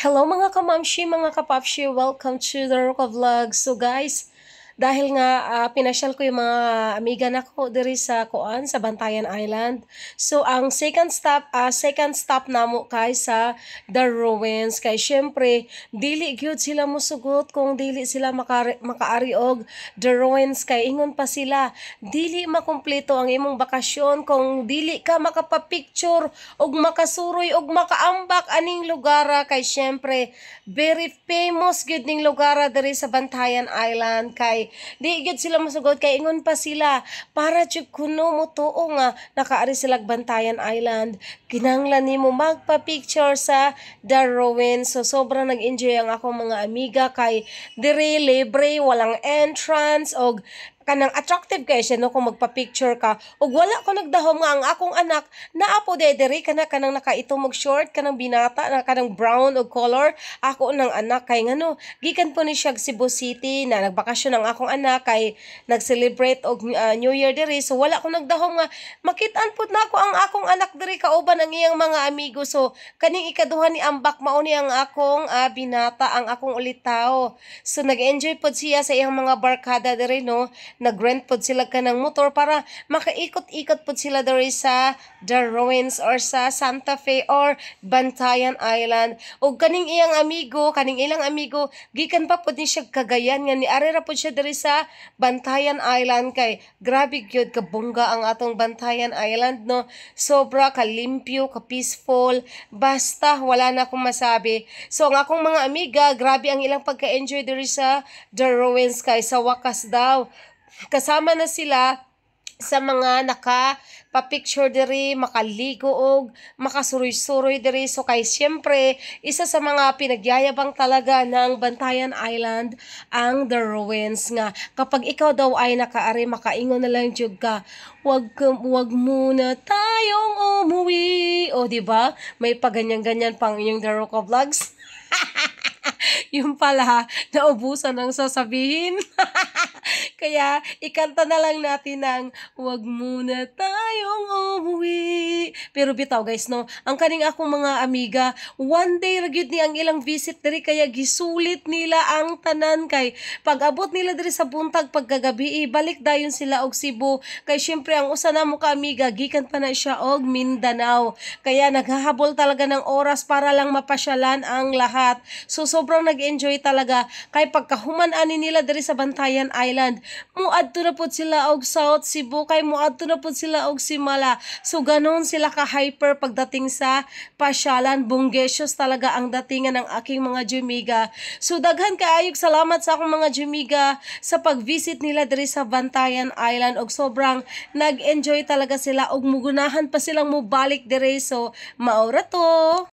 Hello mga kamamshi, mga kapapshi, welcome to the Roca Vlog. So guys, dahil nga pinasyal ko yung mga amiga nako diri sa Kuan sa Bantayan Island. So ang second stop namo kay sa The Ruins kay syempre dili gyud sila mosugot kung dili sila makaari og The Ruins kay ingon pa sila dili makumpleto ang imong bakasyon kung dili ka makapapicture og makasuroy og makaambak aning lugara kay syempre very famous gyud ning lugara diri sa Bantayan Island kay di gyud sila masugod kay ingon pa sila para jud kuno mo tuo nga nakaari sila Bantayan Island kinahanglan nimo magpa-picture sa The Ruins. So sobrang nag-enjoy ang akong mga amiga kay diri libre walang entrance og kanang attractive kay siya no kung magpa-picture ka ug wala ko nagdahom nga ang akong anak naa po diri kanang nakaitumog short kanang binata na kanang brown og color ako nang anak kay ngano gikan po ni siya Cebu City na nagbakasyon ang akong anak kay nag-celebrate og New Year diri so wala ko nagdahom nga makit-an pud nako ang akong anak diri kauban ang iyang mga amigo. So kaning ikaduha ni ambak mao ni ang akong binata ang akong ulitaw. So nag-enjoy pud siya sa iyang mga barkada diri no, nag-rent pod sila kanang motor para makaikot-ikot pod sila diri sa The Ruins or sa Santa Fe or Bantayan Island. O kaning ilang amigo gikan pa pod ni siya Cagayan nga ni ari ra pod siya diri sa Bantayan Island kay grabe gyud kabungga ang atong Bantayan Island no, sobra kalimpyo ka peaceful basta wala na akong masabi. So ang akong mga amiga grabe ang ilang pagka-enjoy diri sa The Ruins kay sa wakas daw kasama na sila sa mga pa-picture diri, makaligo og makasuroy-suroy diri. So kay siyempre isa sa mga pinagyayabang talaga ng Bantayan Island ang The Ruins nga kapag ikaw daw ay nakaari makaingon na lang jud ka wag muna tayong umuwi o di ba may paganyan-ganyan pang inyong The Roca Vlogs. Yung pala naubusan ang sasabihin. Kaya ikanta na lang natin ng wag muna tayong umuwi. Pero bitaw guys no, ang kaning akong mga amiga, one day ragyud ni ang ilang visit diri kaya gisulit nila ang tanan kay pag-abot nila diri sa buntag pagkagabi balik dayon sila og Cebu kay syempre ang usa namo ka amiga gikan pa na siya og Mindanao. Kaya naghahabol talaga ng oras para lang mapasyalan ang lahat. So sobrang nag-enjoy talaga kay pagkahuman ani nila diri sa Bantayan Island muadto na pud sila og South Cebu kay muadto na pud sila og Simala. So ganon sila ka hyper pagdating sa pasyalan. Bonggesyos talaga ang datingan ng aking mga Jumiga. So daghan kaayog salamat sa akong mga Jumiga sa pag-visit nila diri sa Bantayan Island og sobrang nag-enjoy talaga sila og mugunahan pa silang mobalik diri. So maura to.